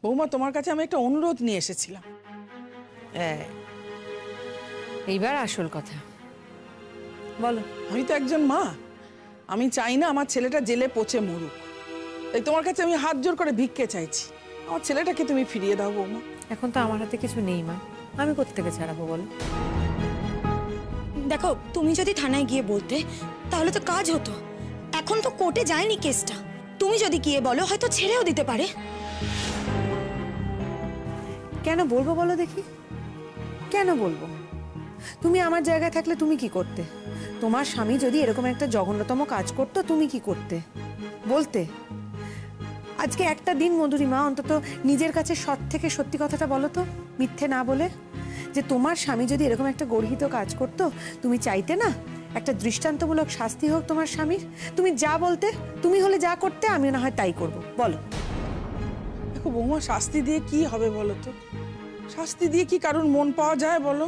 বৌমা, তোমার কাছে আমি একটা অনুরোধ নিয়ে এসেছিলাম। এইবার আসল কথা বলো। আমি তো একজন মা, আমি চাই না আমার ছেলেটা জেলে পচে মরুক। তাই তোমার কাছে আমি হাত জোর করে ভিক্ষে চাইছি, আমার ছেলেটাকে তুমি ফিরিয়ে দাও বৌমা। এখন তো আমার হাতে কিছু নেই মা, আমি কোত্থেকে ছাড়াবো বলো? দেখো, তুমি যদি থানায় গিয়ে বলতে তাহলে তো কাজ হতো। এখন তো কোর্টে যায়নি কেসটা। তুমি যদি গিয়ে বলো হয়তো ছেড়েও দিতে পারে। কেন বলবো বলো দেখি, কেন বলবো? তুমি আমার জায়গায় থাকলে তুমি কি করতে? তোমার স্বামী যদি এরকম একটা জঘন্যতম কাজ করতো তুমি কি করতে? বলতে? আজকে একটা দিন মধুরিমা অন্তত নিজের কাছে সৎ থেকে সত্যি কথাটা বলো তো, মিথ্যে না বলে, যে তোমার স্বামী যদি এরকম একটা গর্হিত কাজ করতো তুমি চাইতে না একটা দৃষ্টান্তমূলক শাস্তি হোক তোমার স্বামীর? তুমি যা বলতে, তুমি হলে যা করতে, আমি না হয় তাই করব। বলো। দেখো বৌমা, শাস্তি দিয়ে কি হবে বলো তো? শাস্তি দিয়ে কি কারোর মন পাওয়া যায় বলো?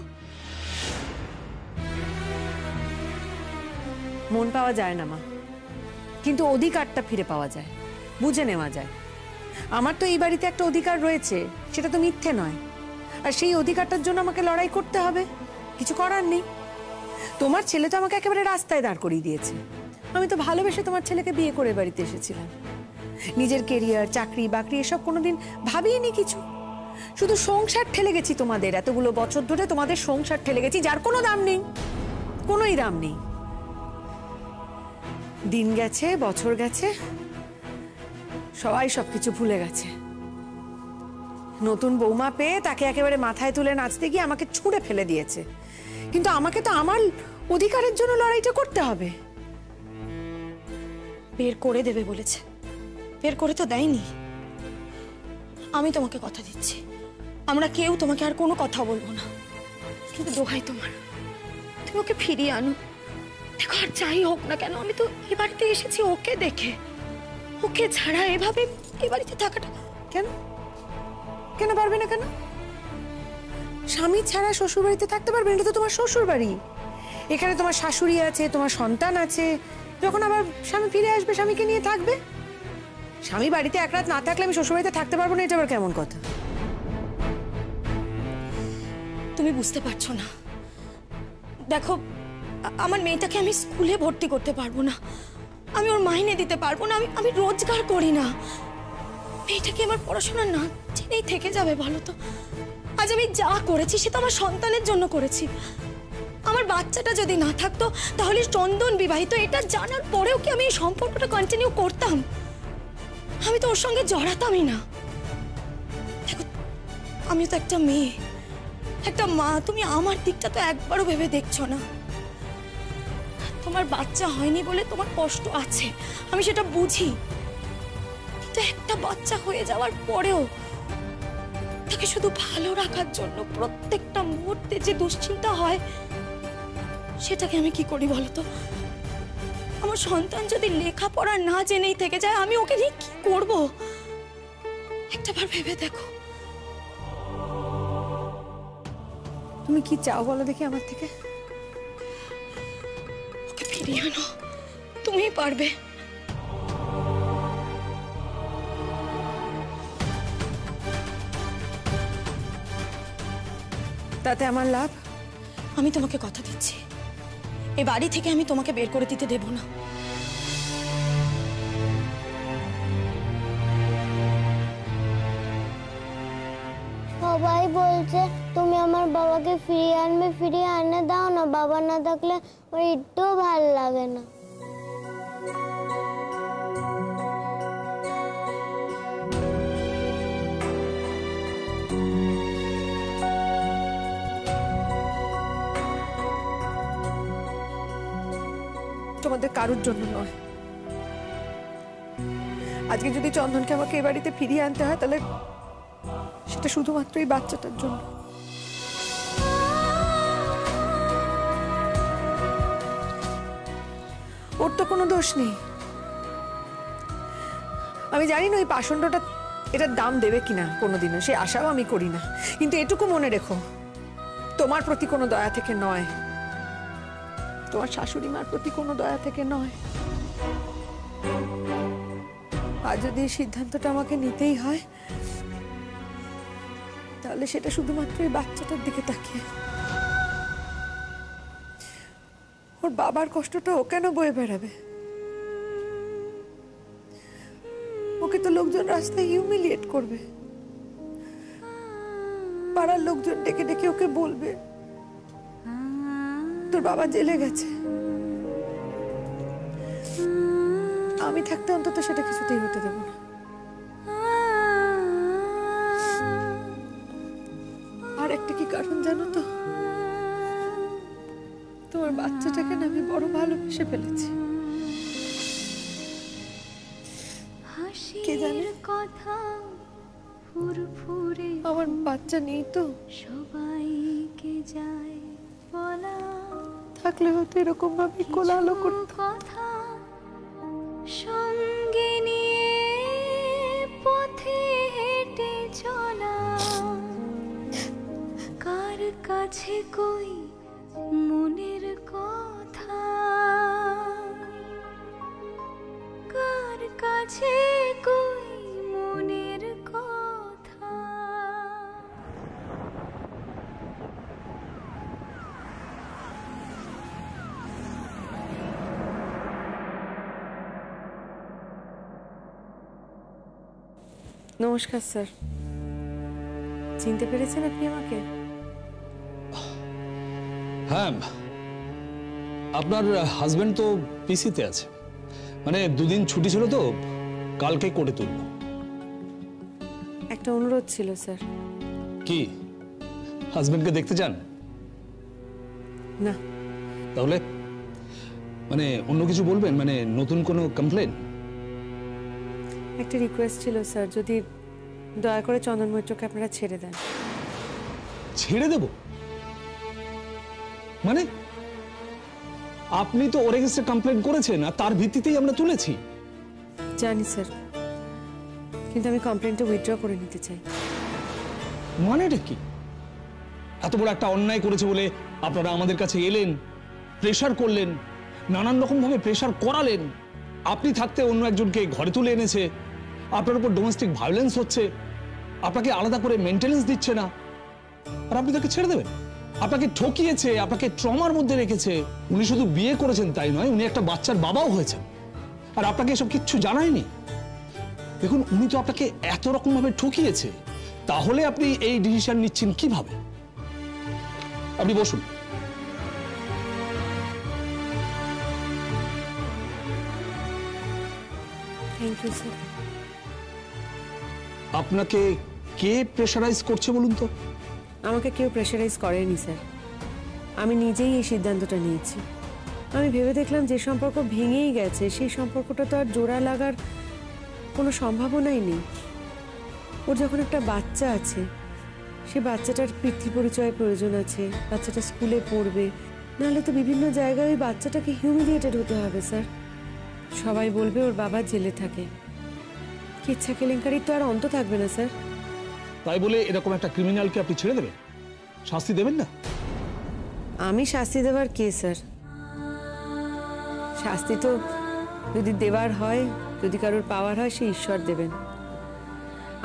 মন পাওয়া যায় না মা, কিন্তু অধিকারটা ফিরে পাওয়া যায়, বুঝে নেওয়া যায়। আমার তো এই বাড়িতে একটা অধিকার রয়েছে, সেটা তো মিথ্যে নয়। আর সেই অধিকারটার জন্য আমাকে লড়াই করতে হবে, কিছু করার নেই। তোমার ছেলে তো আমাকে একেবারে রাস্তায় দাঁড় করিয়ে দিয়েছে। আমি তো ভালোবেসে তোমার ছেলেকে বিয়ে করে বাড়িতে এসেছিলাম। নিজের কেরিয়ার, চাকরি বাকরি এসব কোনোদিন ভাবিনি কিছু। শুধু সংসার ঠেলে গেছি তোমাদের, এতগুলো বছর ধরে তোমাদের সংসার ঠেলে গেছি, যার কোনো দাম নেই, কোনোই দাম নেই। দিন গেছে, বছর গেছে, সবাই সবকিছু ভুলে গেছে। নতুন বৌমা পেয়ে তাকে একেবারে মাথায় তুলে নাচতে গিয়ে আমাকে ছুঁড়ে ফেলে দিয়েছে। কিন্তু আমাকে তো আমার অধিকারের জন্য লড়াইটা করতে হবে। বের করে দেবে বলেছে, বের করে তো দেয়নি। আমি তোমাকে কথা দিচ্ছি, আমরা কেউ তোমাকে আর কোনো কথা বলবো না। কিন্তু দোহাই তোমার, তুমি ওকে ফিরিয়ে আনো। দেখো, আর যাই হোক না কেন, আমি তো এ বাড়িতে এসেছি ওকে দেখে। ওকে ছাড়া এভাবে এ বাড়িতে থাকাটা কেন কেন পারবে না? কেন স্বামী ছাড়া শ্বশুর বাড়িতে থাকতে পারবে? এটা তো তোমার শ্বশুর বাড়ি, এখানে তোমার শাশুড়ি আছে, তোমার সন্তান আছে। যখন আবার স্বামী ফিরে আসবে স্বামীকে নিয়ে থাকবে। স্বামী বাড়িতে এক রাত না থাকলে আমি শ্বশুর বাড়িতে থাকতে পারবো না, এটা আবার কেমন কথা? তুমি বুঝতে পারছো না। দেখো, আমার মেয়েটাকে আমি স্কুলে ভর্তি করতে পারবো না, আমি ওর মাইনে দিতে পারবো না, আমি রোজগার করি না। মেয়েটাকে আমার পড়াশোনা না জেনেই থেকে যাবে বলো তো? আজ আমি যা করেছি সে তো আমার সন্তানের জন্য করেছি। আমার বাচ্চাটা যদি না থাকতো তাহলে চন্দন বিবাহিত এটা জানার পরেও কি আমি এই সম্পর্কটা কন্টিনিউ করতাম? আমি তো ওর সঙ্গে জড়াতামই না। দেখো, আমি তো একটা মেয়ে, একটা মা, তুমি আমার দিকটা তো একবারও ভেবে দেখছো না। তোমার বাচ্চা হয়নি বলে তোমার কষ্ট আছে, আমি সেটা বুঝি। কিন্তু একটা বাচ্চা হয়ে যাওয়ার পরেও তাকে শুধু ভালো রাখার জন্য প্রত্যেকটা মুহূর্তে যে দুশ্চিন্তা হয়, সেটাকে আমি কি করি বলো তো? আমার সন্তান যদি লেখাপড়া না জেনেই থেকে যায়, আমি ওকে নিয়ে কি করব? একটাবার ভেবে দেখো। তুমি কি চাও বলো দেখি আমার থেকে? ওকে ফিরিয়ে আনো, তুমিই পারবে। তাতে আমার লাভ? আমি তোমাকে কথা দিচ্ছি, এ বাড়ি থেকে আমি তোমাকে বের করে দিতে দেব না। সবাই বলছে তুমি আমার বাবাকে ফিরিয়ে আনবে, ফিরিয়ে আনে দাও না। বাবা না থাকলে আমার একটুও ভালো লাগে না। তোমাদের কারোর জন্য নয়। আজকে যদি চন্দনকে আমাকে এ বাড়িতে ফিরিয়ে আনতে হয় তাহলে সেটা শুধুমাত্র এই বাচ্চাটার জন্য। ওর তো কোনো দোষ নেই। আমি জানি না ওই পাষণ্ডটা এটার দাম দেবে কিনা কোনোদিনও, সে আশাও আমি করি না। কিন্তু এটুকু মনে রেখো, তোমার প্রতি কোনো দয়া থেকে নয়, তোমার শাশুড়ি মার প্রতি কোনো দয়া থেকে নয়। আর যদি এই সিদ্ধান্তটা আমাকে নিতেই হয় তাহলে সেটা শুধুমাত্র এই বাচ্চাটার দিকে তাকিয়ে। ওর বাবার কষ্টটা ও কেন বয়ে বেড়াবে? ওকে তো লোকজন রাস্তায় হিউমিলিয়েট করবে, পাড়ার লোকজন ডেকে ডেকে ওকে বলবে তোর বাবা জেলে গেছে। আমি থাকতে অন্তত সেটা কিছুতেই হতে দেব না। আর একটা কি কারণ জানো তো? তোমার বাচ্চাটাকে না আমি বড় ভালোবেসে ফেলেছি। কে জানে কথা ফুরফুরে আমার বাচ্চা নেই তো, সবাইকে যায় বলা, থাকলে হয়তো এরকম ভাবে কোলাহল করতো। কথা সঙ্গে নিয়ে পথে হেঁটে চলা, কার কাছে কই মনের কথা, কার কাছে কই মনের কথা। নমস্কার স্যার, চিনতে পেরেছেন আপনি আমাকে? হ্যাঁ, আপনার হাজবেন্ড তো পিসিতে আছে, মানে দুদিন ছুটি ছিল তো, কালকে কোর্টে তুলব। একটা অনুরোধ ছিল স্যার। কি, হাজবেন্ডকে দেখতে চান? না, তাহলে মানে অন্য কিছু বলবেন, মানে নতুন কোনো কমপ্লেন? একটা রিকোয়েস্ট ছিল স্যার, যদি দয়া করে চন্দন মৈত্রকে আপনারা ছেড়ে দেন। ছেড়ে দেব মানে? আপনি তো ওর এগেইনস্টে কমপ্লেন করেছেন আর তার ভিত্তিতেই আমরা তুলেছি। জানি স্যার, কিন্তু আমি কমপ্লেনটা উইথড্র করে নিতে চাই। মানেটা কি? এত বড় একটা অন্যায় করেছে বলে আপনারা আমাদের কাছে এলেন, প্রেসার করলেন, নানান রকম ভাবে প্রেসার করালেন। আপনি থাকতে অন্য একজনকে ঘরে তুলে এনেছে, আপনার উপর ডোমেস্টিক ভায়োলেন্স হচ্ছে, আপনাকে আলাদা করে মেইনটেনেন্স দিচ্ছে না, আর আপনি তাকে ছেড়ে দেবেন? আপনাকে ঠকিয়েছে, আপনাকে ট্রমার মধ্যে রেখেছে। উনি শুধু বিয়ে করেছেন তাই নয়, উনি একটা বাচ্চার বাবাও হয়েছেন, আর আপনাকে এসব কিচ্ছু জানায়নি। দেখুন, উনি তো আপনাকে এত রকম ভাবে ঠকিয়েছে, তাহলে আপনি এই ডিসিশন নিচ্ছেন কিভাবে? আপনি বসুন। Thank you sir. আপনাকে কে প্রেশারাইজ করছে বলুন তো? আমাকে কেউ প্রেশারাইজ করেনি স্যার, আমি নিজেই এই সিদ্ধান্তটা নিয়েছি। আমি ভেবে দেখলাম যে সম্পর্ক ভেঙেই গেছে, সেই সম্পর্কটা তো আর জোড়া লাগার কোনো সম্ভাবনাই নেই। ওর যখন একটা বাচ্চা আছে, সে বাচ্চাটার পিতৃ পরিচয়ের প্রয়োজন আছে, বাচ্চাটা স্কুলে পড়বে, নাহলে তো বিভিন্ন জায়গায় ওই বাচ্চাটাকে হিউমিলিয়েটেড হতে হবে স্যার। সবাই বলবে ওর বাবা জেলে থাকে। কিচ্ছা কেলেঙ্কারির তো আর অন্ত থাকবে না স্যার। তাই বলে এরকম একটা ক্রিমিনালকে আপনি ছেড়ে দেবেন? শাস্তি দেবেন না? আমি শাস্তি দেওয়ার কে স্যার? শাস্তি তো যদি দেওয়ার হয়, যদি কারোর পাওয়ার হয়, সে ঈশ্বর দেবেন।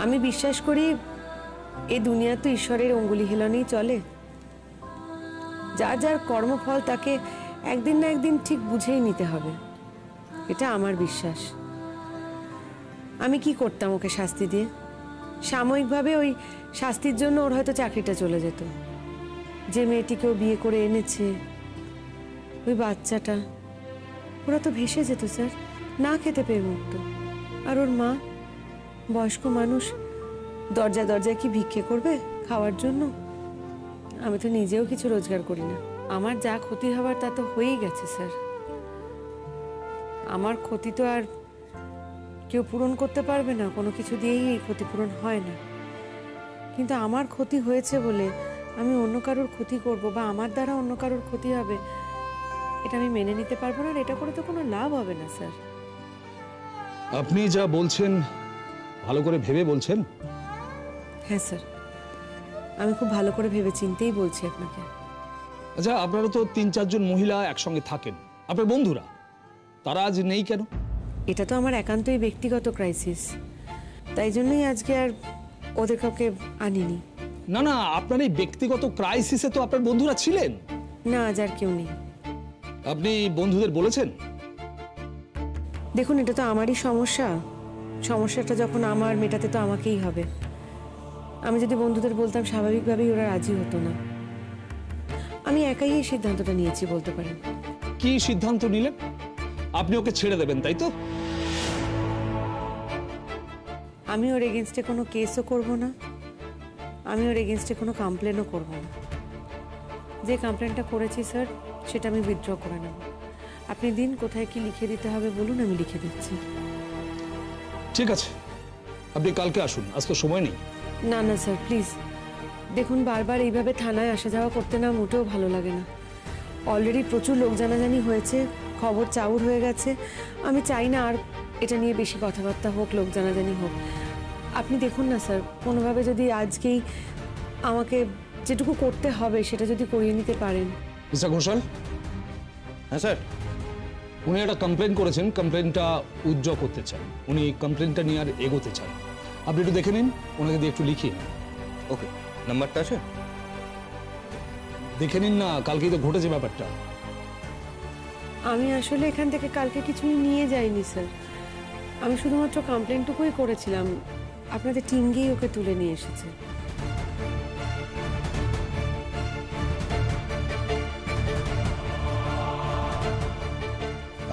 আমি বিশ্বাস করি এই দুনিয়া তো ঈশ্বরের অঙ্গুলি হেলনেই চলে। যার যার কর্মফল তাকে একদিন না একদিন ঠিক বুঝেই নিতে হবে, এটা আমার বিশ্বাস। আমি কি করতাম ওকে শাস্তি দিয়ে? সাময়িকভাবে ওই শাস্তির জন্য ওর হয়তো চাকরিটা চলে যেত। যে মেয়েটিকেও বিয়ে করে এনেছে, ওই বাচ্চাটা, ওরা তো ভেসে যেত স্যার, না খেতে পেয়ে মরতো। আর ওর মা, বয়স্ক মানুষ, দরজায় দরজায় কি ভিক্ষে করবে খাওয়ার জন্য? আমি তো নিজেও কিছু রোজগার করি না। আমার যা ক্ষতি হবার তা তো হয়েই গেছে স্যার। আমার ক্ষতি তো আর কেউ পূরণ করতে পারবে না, কোনো কিছু দিয়েই এই ক্ষতিপূরণ হয় না। কিন্তু আমার ক্ষতি হয়েছে বলে আমি অন্য কারোর ক্ষতি করব বা আমার দ্বারা অন্য কারোর ক্ষতি হবে, এটা আমি মেনে নিতে পারবো না। আর এটা করে তো কোনো লাভ হবে না স্যার। আপনি যা বলছেন ভালো করে ভেবে বলছেন? হ্যাঁ স্যার, আমি খুব ভালো করে ভেবে চিন্তেই বলছি আপনাকে। আচ্ছা, আপনারা তো 3-4 জন মহিলা একসঙ্গে থাকেন, আপনার বন্ধুরা, তারা আজ নেই কেন? এটা তো আমার একান্তই ব্যক্তিগত ক্রাইসিস, তাই জন্যই আজকে আর ওদের কাউকে আনিনি। না না, আপনার এই ব্যক্তিগত ক্রাইসিসে তো আপনার বন্ধুরা ছিলেন। না, আজ আর কেউ নেই। আপনি বন্ধুদের বলেছেন? দেখুন, এটা তো আমারই সমস্যা। সমস্যাটা যখন আমার, মেটাতে তো আমাকেই হবে। আমি যদি বন্ধুদের বলতাম, স্বাভাবিকভাবেই ওরা রাজি হতো না। আমি একাই এই সিদ্ধান্তটা নিয়েছি বলতে পারেন। কি সিদ্ধান্ত নিলেন? আপনি ওকে ছেড়ে দেবেন, তাই তো? আমি ওর এগেনস্টে কোনো কেসও করব না, আমি ওর এগেনস্টে কোনো কমপ্লেনও করব না। যে কমপ্লেনটা করেছি স্যার, সেটা আমি উইথড্র করে নেব। আপনি দিন, কোথায় কি লিখে দিতে হবে বলুন, আমি লিখে দিচ্ছি। ঠিক আছে, আপনি কালকে আসুন, আজ তো সময় নেই। না না স্যার, প্লিজ দেখুন, বারবার এইভাবে থানায় আসা যাওয়া করতে না মোটেও ভালো লাগে না। অলরেডি প্রচুর লোক জানাজানি হয়েছে, খবর চাউর হয়ে গেছে। আমি চাই না আর এটা নিয়ে বেশি কথাবার্তা হোক, লোক জানাজানি হোক। আপনি দেখুন না স্যার, কোনোভাবে যদি আজকেই আমাকে যেটুকু করতে হবে সেটা যদি করিয়ে নিতে পারেন। মিস্টার ঘোষাল। হ্যাঁ স্যার। উনি একটা কমপ্লেন করেছেন, কমপ্লেনটা উইথড্র করতে চান। উনি কমপ্লেনটা নিয়ে আর এগোতে চান। আপনি একটু দেখে নিন, ওনাকে দিয়ে একটু লিখিয়ে নিন। ওকে, নাম্বারটা আছে? দেখে নিন না, কালকেই তো ঘটেছে ব্যাপারটা। আমি আসলে এখান থেকে কালকে কিছুই নিয়ে যাইনি স্যার, আমি শুধুমাত্র কমপ্লেনটুকুই করেছিলাম। আপনাদের টিম গিয়েই ওকে তুলে নিয়ে এসেছে।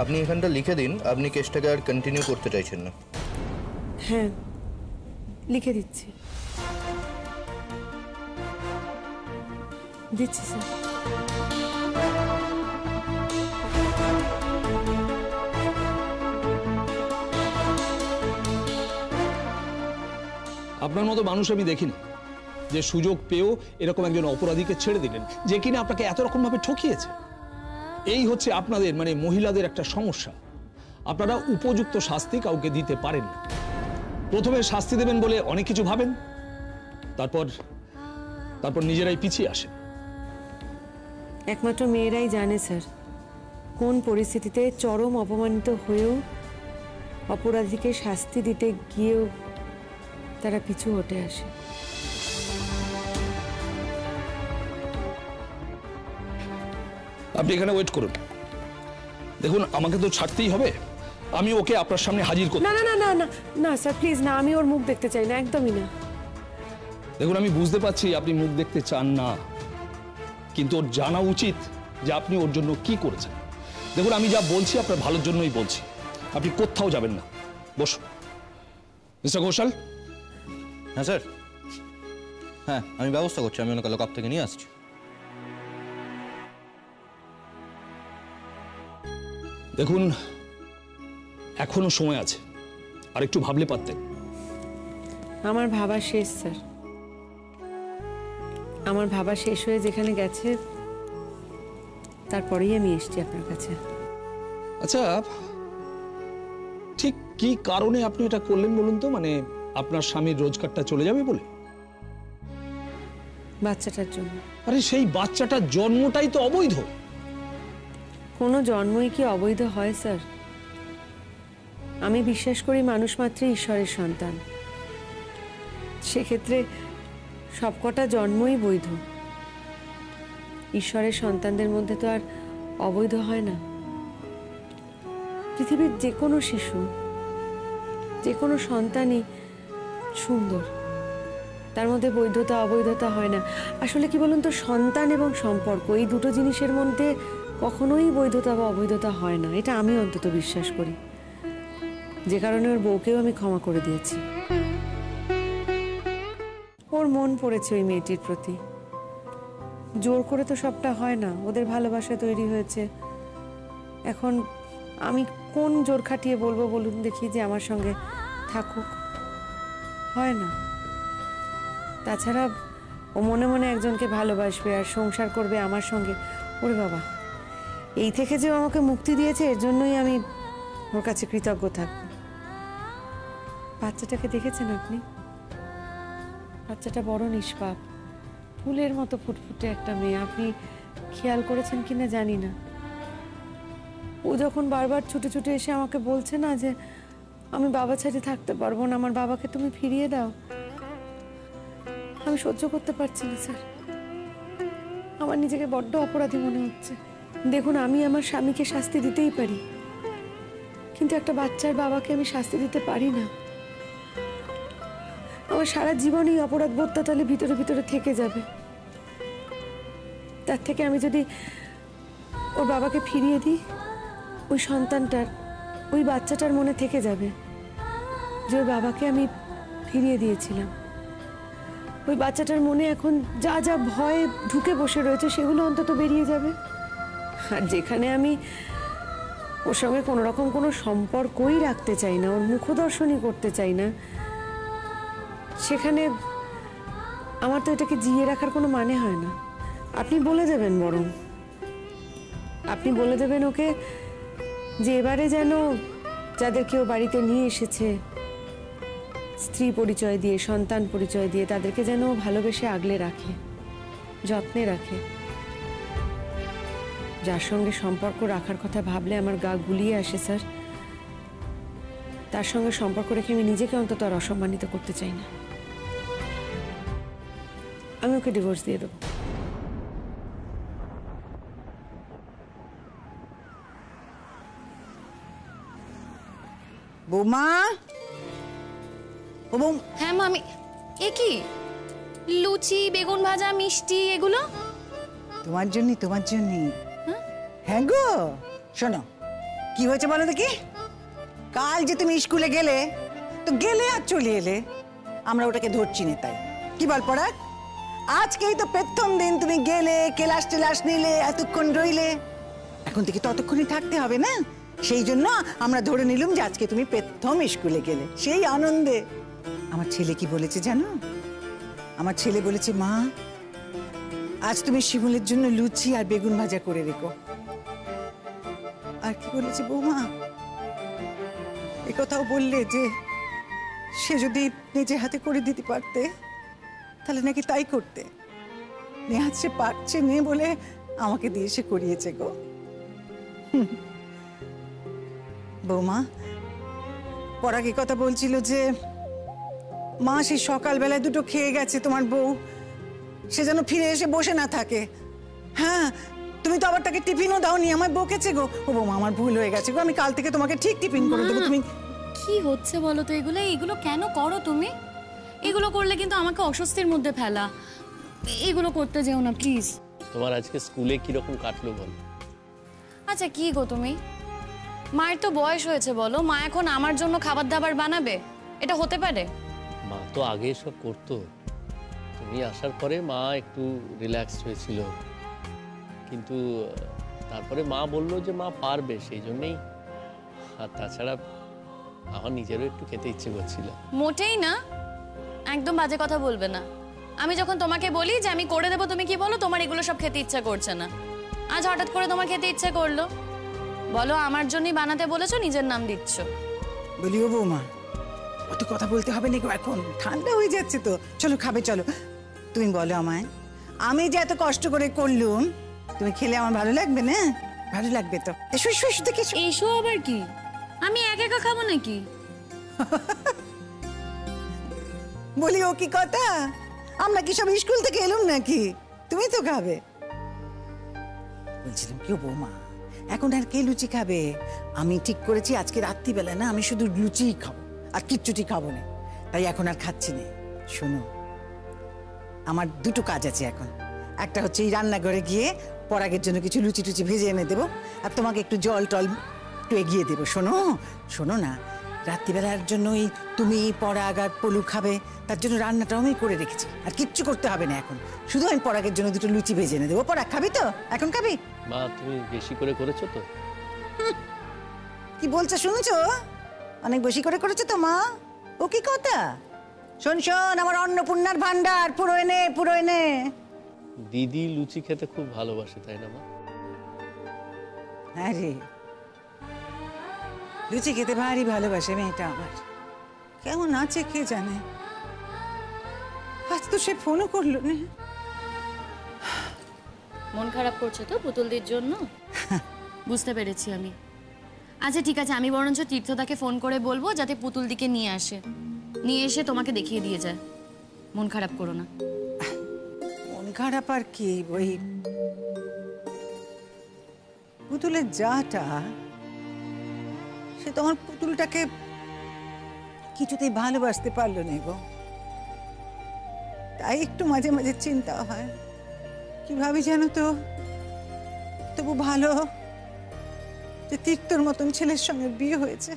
আপনি এখানটা লিখে দিন, আপনি কেসটাকে আর কন্টিনিউ করতে চাইছেন না। হ্যাঁ, লিখে দিচ্ছি। দিচ্ছি স্যার। আপনার মতো মানুষ আমি দেখিনি যে সুযোগ পেয়েও এরকম একজন অপরাধীকে ছেড়ে দিলেন, যে কিনা আপনাকে এত রকম ভাবে ঠকিয়েছে। এই হচ্ছে আপনাদের, মানে মহিলাদের একটা সমস্যা। আপনারা উপযুক্ত শাস্তি কাউকে দিতে পারেন না। প্রথমে শাস্তি দেবেন বলে অনেক কিছু ভাবেন, তারপর নিজেরাই পিছিয়ে আসেন। একমাত্র মেয়েরাই জানে স্যার, কোন পরিস্থিতিতে চরম অপমানিত হয়েও অপরাধীকে শাস্তি দিতে গিয়েও তারা পিছু হটে আসে। আপনি এখানে ওয়েট করুন। দেখুন, আমাকে তো ছাড়তেই হবে, আমি ওকে আপনার সামনে হাজির করব। না না না না না না স্যার, প্লিজ না, আমি ওর মুখ দেখতে চাই না, একদমই না। দেখুন, আমি বুঝতে পারছি আপনি মুখ দেখতে চান না, কিন্তু ওর জানা উচিত যে আপনি ওর জন্য কি করেছেন। দেখুন, আমি যা বলছি আপনার ভালোর জন্যই বলছি। আপনি কোথাও যাবেন না, বসুন। মিস্টার ঘোষাল। হ্যাঁ স্যার। হ্যাঁ, আমি ব্যবস্থা করছি, আমি ওনাকে লকআপ থেকে নিয়ে আসছি। দেখুন, এখনো সময় আছে, আর একটু ভাবলে পারতেন। আমার ভাবা শেষ স্যার, আমার ভাবা শেষ হয়ে যেখানে গেছে তারপরেই আমি এসেছি আপনার কাছে। আচ্ছা, ঠিক কি কারণে আপনি এটা করলেন বলুন তো? মানে আপনার স্বামীর রোজগারটা চলে যাবে বলে? বাচ্চাটার জন্য। আরে সেই বাচ্চাটার জন্মটাই তো অবৈধ। কোনো জন্মই কি অবৈধ হয় স্যার? আমি বিশ্বাস করি মানুষ মাত্রই ঈশ্বরের সন্তান, সেক্ষেত্রে সবকটা জন্মই বৈধ। ঈশ্বরের সন্তানদের মধ্যে তো আর অবৈধ হয় না। পৃথিবীর যে কোনো শিশু, যে কোনো সন্তানই সুন্দর, তার মধ্যে বৈধতা অবৈধতা হয় না। আসলে কি বলুন তো, সন্তান এবং সম্পর্ক, এই দুটো জিনিসের মধ্যে কখনোই বৈধতা বা অবৈধতা হয় না, এটা আমি অন্তত বিশ্বাস করি। যে কারণে ওর বউকেও আমি ক্ষমা করে দিয়েছি। ওর মন পড়েছে ওই মেয়েটির প্রতি। জোর করে তো সবটা হয় না, ওদের ভালোবাসা তৈরি হয়েছে। এখন আমি কোন জোর খাটিয়ে বলবো বলুন দেখি যে আমার সঙ্গে থাকুক? হয় না। তাছাড়া ও মনে মনে একজনকে ভালোবাসবে আর সংসার করবে আমার সঙ্গে। ওরে বাবা, এই থেকে যে আমাকে মুক্তি দিয়েছে, এর জন্যই আমি ওর কাছে কৃতজ্ঞ থাকব। বাচ্চাটাকে দেখেছেন আপনি? বাচ্চাটা বড় নিষ্পাপ, ফুলের মতো ফুটফুটে একটা মেয়ে। আপনি খেয়াল করেছেন কিনা জানি না, ও যখন বারবার ছুটে ছুটে এসে আমাকে বলছে না যে আমি বাবা ছেড়ে থাকতে পারবো না, আমার বাবাকে তুমি ফিরিয়ে দাও, আমি সহ্য করতে পারছি না স্যার, আমার নিজেকে বড্ড অপরাধী মনে হচ্ছে। দেখুন, আমি আমার স্বামীকে শাস্তি দিতেই পারি, কিন্তু একটা বাচ্চার বাবাকে আমি শাস্তি দিতে পারি না। আমার সারা জীবন এই অপরাধ বোধটা তাহলে ভিতরে ভিতরে থেকে যাবে। তার থেকে আমি যদি ওর বাবাকে ফিরিয়ে দিই, ওই সন্তানটার, ওই বাচ্চাটার মনে থেকে যাবে যে ওর বাবাকে আমি ফিরিয়ে দিয়েছিলাম। ওই বাচ্চাটার মনে এখন যা যা ভয় ঢুকে বসে রয়েছে সেগুলো অন্তত বেরিয়ে যাবে। আর যেখানে আমি ওর সঙ্গে কোনো রকম কোনো সম্পর্কই রাখতে চাই না, ওর মুখদর্শনই করতে চাই না, সেখানে আমার তো এটাকে জিয়ে রাখার কোনো মানে হয় না। আপনি বলে দেবেন, বরং আপনি বলে দেবেন ওকে যে এবারে যেন যাদেরকে ও বাড়িতে নিয়ে এসেছে স্ত্রী পরিচয় দিয়ে, সন্তান পরিচয় দিয়ে, তাদেরকে যেন ভালোবেসে আগলে রাখে, যত্নে রাখে। যার সঙ্গে সম্পর্ক রাখার কথা ভাবলে আমার গা গুলিয়ে আসে স্যার, তার সঙ্গে সম্পর্ক রেখে আমি নিজেকে অন্তত আর অসম্মানিত করতে চাই না। আমি ওকে ডিভোর্স দিয়ে দেবো। বৌমা, ও বৌ, হ্যাঁ মা, আমি এ কি লুচি, বেগুন ভাজা, মিষ্টি এগুলো? তোমার জন্য, তোমার জন্য। হ্যাঁ গো, শোনো কি হয়েছে বলো দেখি। কাল যে তুমি স্কুলে গেলে, তো গেলে আর চলে এলে, আমরা ওটাকে ধরছি না, তাই কি বল পড়াক। আজকেই তো প্রথম দিন তুমি গেলে, ক্লাস টেলাস নিলে, এতক্ষণ রইলে, এখন থেকে ততক্ষণই থাকতে হবে না? সেই জন্য আমরা ধরে নিলাম যে আজকে তুমি প্রথম স্কুলে গেলে, সেই আনন্দে। আমার ছেলে কি বলেছে জানো? আমার ছেলে বলেছে, মা আজ তুমি শিমুলের জন্য লুচি আর বেগুন ভাজা করে রেখো। আর কি বলেছে বৌমা, একথাও বললে যে সে যদি নিজে হাতে করে দিতে পারতে তাহলে নাকি তাই করতে। নেহাত সে পারছে নে বলে আমাকে দিয়ে সে করিয়েছে গো। বৌমা, পরাগ কথা বলছিল যে মা সেই সকালবেলায় দুটো খেয়ে গেছে তোমার বউ, সে যেন ফিরে এসে বসে না থাকে। হ্যাঁ, তুমি তো আবার তাকে টিফিনও দাওনি, আমার বকেছে গো। ও বৌমা, আমার ভুল হয়ে গেছে গো, আমি কাল থেকে তোমাকে ঠিক টিফিন করে দেবো। তুমি কি হচ্ছে বলো তো? এগুলো কেন করো তুমি? এগুলো করলে কিন্তু আমাকে অস্বস্তির মধ্যে ফেলা। এগুলো করতে যেও না প্লিজ। তোমার আজকে স্কুলে কিরকম কাটলো বল? আচ্ছা কি গো তুমি, মায়ের তো বয়স হয়েছে বলো, মা এখন আমার জন্য খাবার দাবার বানাবে? এটা হতে পারে? মা তো আগে সব করতো, তুমি আসার পরে মা একটু রিল্যাক্সড হয়েছিল, কিন্তু তারপরে মা বললো যে মা পারবে, সেই জন্যেই। আর তাছাড়া আমার নিজেরও একটু খেতে ইচ্ছে করছিল। মোটেই না, একদম বাজে কথা বলবে না। আমি যখন তোমাকে বলি যে আমি করে দেবো, তুমি কি বলো তোমার এগুলো সব খেতে ইচ্ছা করছে না। আজ হঠাৎ করে তোমার খেতে ইচ্ছে করলো, বলো আমার জন্যই বানাতে বলেছো, নিজের নাম দিচ্ছ। বলিও বৌমা, অত কথা বলতে হবে না গো, এখন ঠান্ডা হয়ে যাচ্ছে তো। চলো খাবে, চলো। তুমি বলো আমায়, আমি যে এত কষ্ট করে করলুম, তুমি খেলে আমার ভালো লাগবে না? ভালো লাগবে তো। এসো এসো এসো, দেখে এসো। এইসো আবার কি? আমি একা একা খাবো নাকি? বলি ও কি কথা, আমরা কি সব স্কুল থেকে এলুম নাকি? তুমি তো খাবে। বলছিলাম কেউ বৌমা, এখন আর কে লুচি খাবে? আমি ঠিক করেছি আজকে রাত্রিবেলা না, আমি শুধু লুচিই খাবো, আর কিচ্ছুটি খাবো না। তাই এখন আর খাচ্ছি না। শোনো, আমার দুটো কাজ আছে এখন। একটা হচ্ছে এই রান্নাঘরে গিয়ে পরাগের জন্য কিছু লুচি টুচি ভেজে এনে দেবো, আর তোমাকে একটু জল টল একটু এগিয়ে দেবো। শোনো শোনো না, রাত্রিবেলার জন্য ওই তুমি, পরাগ আর পলু খাবে, তার জন্য রান্নাটাও আমি করে রেখেছি। আর কিচ্ছু করতে হবে না এখন, শুধু আমি পরাগের জন্য দুটো লুচি ভেজে এনে দেবো। পরাগ খাবি তো? এখন খাবি? মা তুমি বেশি করে করেছো তো? কি বলছো শুনছো? অনেক বেশি করে করেছো তো মা। ও কি কথা? শোন শোন, আমার অন্নপূর্ণার ভান্ডার, পুরো এনে পুরো এনে। দিদি লুচি খেতে খুব ভালোবাসে, তাই না মা? হ্যাঁ রে, লুচি খেতে ভারী ভালোবাসে মেয়েটা আমার। কেমন আছে কে জানে, আজ তো সে ফোনও করলো না। মন খারাপ করছো তো পুতুলদির জন্য? বুঝতে পেরেছি আমি। আচ্ছা ঠিক আছে, আমি বরঞ্চ তীর্থদাকে ফোন করে বলবো যাতে পুতুলদিকে নিয়ে আসে, নিয়ে এসে তোমাকে দেখিয়ে দিয়ে যায়। মন খারাপ করো না। মন খারাপ আর কি, ওই পুতুলের যাটা, সে তোমার পুতুলটাকে কিছুতেই ভালোবাসতে পারলো না গো। তাই একটু মাঝে মাঝে চিন্তা হয়, কিভাবে যেন তো তবু ভালো যে তীর্থর মতন ছেলের সঙ্গে বিয়ে হয়েছে।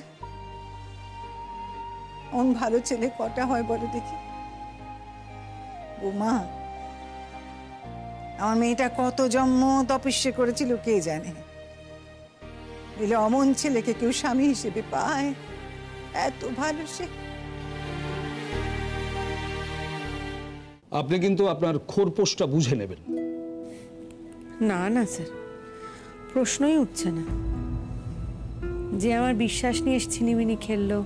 এমন ভালো ছেলে কটা হয় বলো দেখি। বৌমা, আমার মেয়েটা কত জন্ম তপস্যা করেছিল কে জানে, দিলে অমন ছেলেকে কেউ স্বামী হিসেবে পায়? এত ভালো সে। আপনি কিন্তু আপনার খোরপোশটা বুঝে নেবেন। না না স্যার, প্রশ্নই উঠছে না। যে আমার বিশ্বাস নিয়ে ছিনিমিনি খেললো,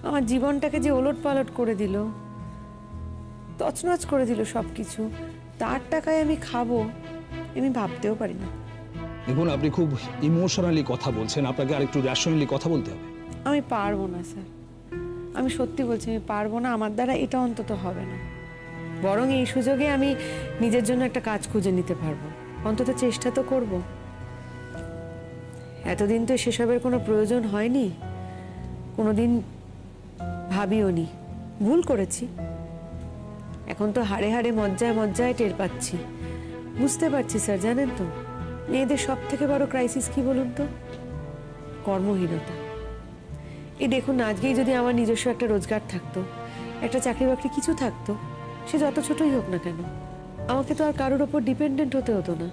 আমার জীবনটাকে যে ওলট পালট করে দিল, তছনছ করে দিল সব কিছু, তার টাকায় আমি খাবো আমি ভাবতেও পারি না। দেখুন, আপনি খুব ইমোশনালি কথা বলছেন, আপনাকে আরেকটু র্যাশনালি কথা বলতে হবে। আমি পারবো না স্যার, আমি সত্যি বলছি আমি পারবো না। আমার দ্বারা এটা অন্তত হবে না। বরং এই সুযোগে আমি নিজের জন্য একটা কাজ খুঁজে নিতে পারবো, অন্তত চেষ্টা তো করব। এতদিন তো সেসবের কোনো প্রয়োজন হয়নি, কোনোদিন ভাবিও নি, ভুল করেছি। এখন তো হাড়ে হাড়ে মজ্জায় মজ্জায় টের পাচ্ছি, বুঝতে পারছি স্যার। জানেন তো, মেয়েদের সব থেকে বড় ক্রাইসিস কি বলুন তো? কর্মহীনতা। এই দেখুন, আজকেই যদি আমার নিজস্ব একটা রোজগার থাকতো, একটা চাকরি বাকরি কিছু থাকতো, সে যত ছোটই হোক না কেন, আমাকে তো আর কারোর ওপর ডিপেন্ডেন্ট হতে হতো না,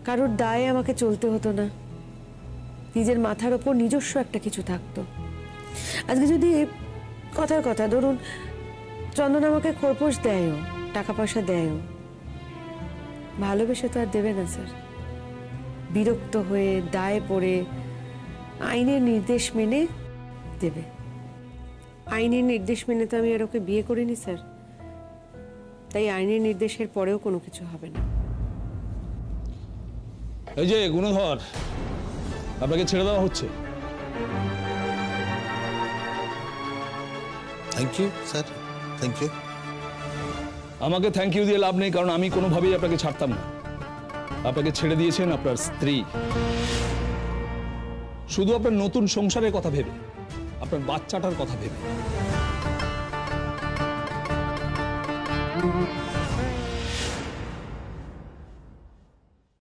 কারোর দায়ে আমাকে চলতে হতো না। নিজের মাথার ওপর নিজস্ব একটা কিছু থাকতো। আজকে যদি কথার কথা ধরুন চন্দন আমাকে খোরপোশ দেয়ও, টাকা পয়সা দেয়ও, ভালোবেসে তো আর দেবে না স্যার। বিরক্ত হয়ে দায়ে পড়ে আইনের নির্দেশ মেনে দেবে। আইনের নির্দেশ মেনে তো আমি আর ওকে বিয়ে করিনি স্যার, তাই আইনের নির্দেশের পরেও কোনো কিছু হবে না। এই যে গুণধর, আপনাকে ছেড়ে দেওয়া হচ্ছে। Thank you sir, thank you. আমাকে থ্যাংক ইউ দিয়ে লাভ নেই, কারণ আমি কোনোভাবেই আপনাকে ছাড়তাম না। আপনাকে ছেড়ে দিয়েছেন আপনার স্ত্রী, শুধু আপনার নতুন সংসারের কথা ভেবে, আপনার বাচ্চাটার কথা ভেবে।